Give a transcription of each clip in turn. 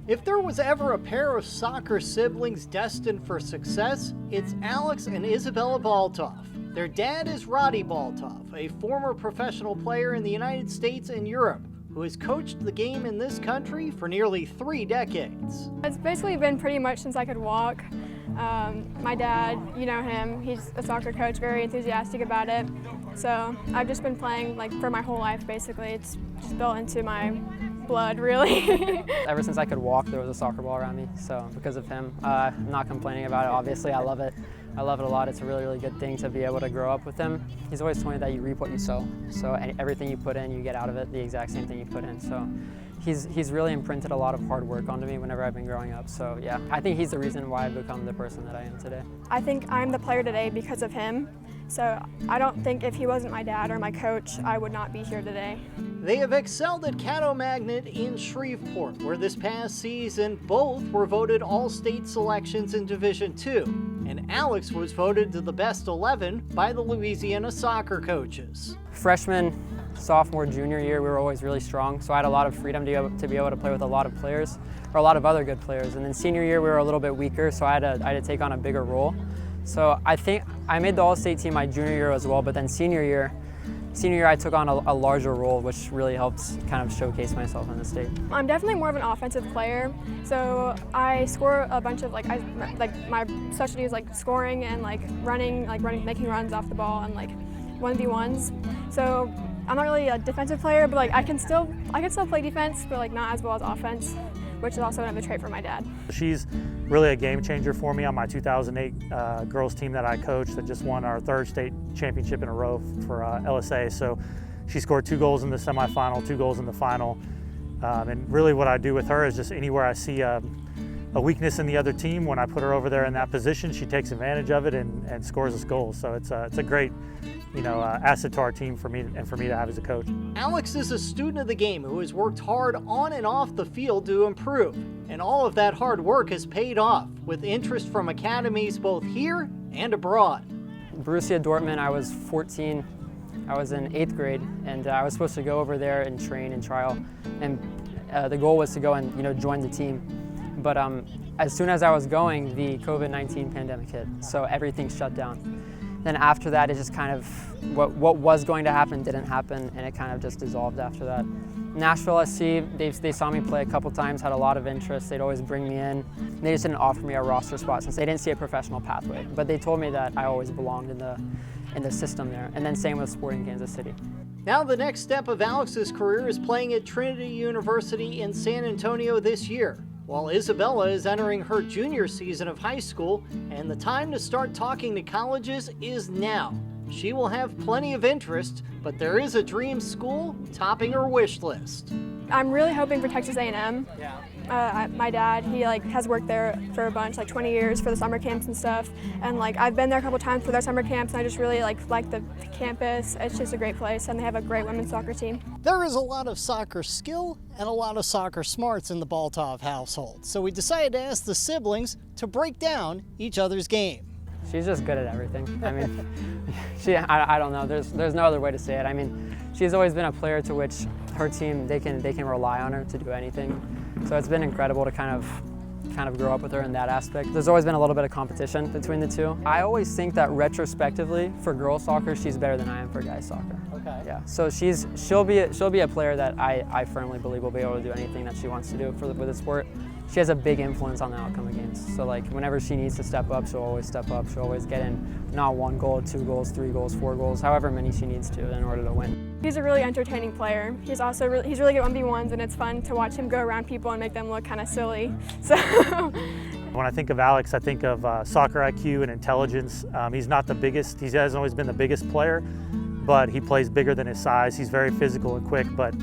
If there was ever a pair of soccer siblings destined for success, it's Alex and Isabella Baltov. Their dad is Roddy Baltov, a former professional player in the United States and Europe, who has coached the game in this country for nearly 3 decades. It's basically been pretty much since I could walk. My dad, you know him, he's a soccer coach, very enthusiastic about it. So I've just been playing for my whole life basically. It's just built into my blood, really. Ever since I could walk, there was a soccer ball around me, so because of him, I'm not complaining about it. Obviously, I love it. I love it a lot. It's a really, really good thing to be able to grow up with him. He's always told me that you reap what you sow, so everything you put in, you get out of it the exact same thing you put in. So he's really imprinted a lot of hard work onto me whenever I've been growing up. So yeah, I think he's the reason why I've become the person that I am today. I think I'm the player today because of him. So I don't think if he wasn't my dad or my coach, I would not be here today. They have excelled at Caddo Magnet in Shreveport, where this past season both were voted All-State selections in Division II, and Alex was voted to the best 11 by the Louisiana soccer coaches. Freshman, sophomore, junior year, we were always really strong, so I had a lot of freedom to be able to play with a lot of players, or a lot of other good players. And then senior year, we were a little bit weaker, so I had to take on a bigger role. So I think I made the All-State team my junior year as well, but then senior year I took on a larger role, which really helped kind of showcase myself in the state. I'm definitely more of an offensive player, so I score a bunch of my specialty is scoring and running, making runs off the ball and 1v1s. So I'm not really a defensive player, but I can still play defense, but not as well as offense, which is also another trait for my dad. She's really a game changer for me on my 2008 girls team that I coached that just won our 3rd state championship in a row for LSA. So she scored 2 goals in the semifinal, 2 goals in the final. And really what I do with her is just anywhere I see a weakness in the other team, when I put her over there in that position, she takes advantage of it and scores us goals. So it's a great asset to our team for me to have as a coach. Alex is a student of the game who has worked hard on and off the field to improve, and all of that hard work has paid off with interest from academies both here and abroad. Borussia Dortmund, I was 14. I was in 8th grade, and I was supposed to go over there and train and trial, and the goal was to go and join the team. But as soon as I was going, the COVID-19 pandemic hit, so everything shut down. Then after that, it just kind of, what was going to happen didn't happen, and it kind of just dissolved after that. Nashville SC, they saw me play a couple times, had a lot of interest. They'd always bring me in. They just didn't offer me a roster spot since they didn't see a professional pathway. But they told me that I always belonged in the system there. And then same with Sporting Kansas City. Now the next step of Alex's career is playing at Trinity University in San Antonio this year, while Isabella is entering her junior season of high school, and the time to start talking to colleges is now. She will have plenty of interest, but there is a dream school topping her wish list. I'm really hoping for Texas A&M. My dad, he has worked there for a bunch, 20 years for the summer camps and stuff. And I've been there a couple times for their summer camps, and I just really like the campus. It's just a great place, and they have a great women's soccer team. There is a lot of soccer skill and a lot of soccer smarts in the Baltov household, so we decided to ask the siblings to break down each other's game. She's just good at everything. I mean, I don't know. There's no other way to say it. I mean, she's always been a player to which her team, they can rely on her to do anything. So it's been incredible to kind of grow up with her in that aspect. There's always been a little bit of competition between the two. I always think that retrospectively, for girls soccer, she's better than I am for guys soccer. Okay. Yeah. So she'll be a player that I firmly believe will be able to do anything that she wants to do with the sport. She has a big influence on the outcome of games. So whenever she needs to step up, she'll always step up. She'll always get in not 1 goal, 2 goals, 3 goals, 4 goals, however many she needs to in order to win. He's a really entertaining player. He's also he's really good 1v1s, and it's fun to watch him go around people and make them look kind of silly. So. When I think of Alex, I think of soccer IQ and intelligence. He's not the biggest, he hasn't always been the biggest player, but he plays bigger than his size. He's very physical and quick, but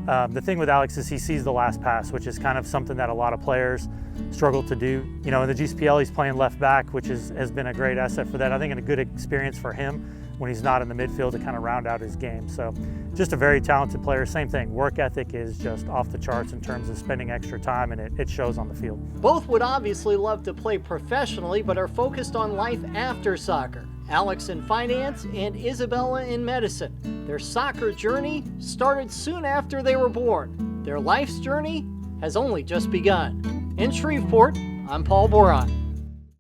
the thing with Alex is he sees the last pass, which is kind of something that a lot of players struggle to do. In the GCPL, he's playing left back, which has been a great asset for that. I think and a good experience for him when he's not in the midfield to kind of round out his game. So just a very talented player. Same thing, work ethic is just off the charts in terms of spending extra time, and it shows on the field. Both would obviously love to play professionally, but are focused on life after soccer. Alex in finance and Isabella in medicine. Their soccer journey started soon after they were born. Their life's journey has only just begun. In Shreveport, I'm Paul Boron.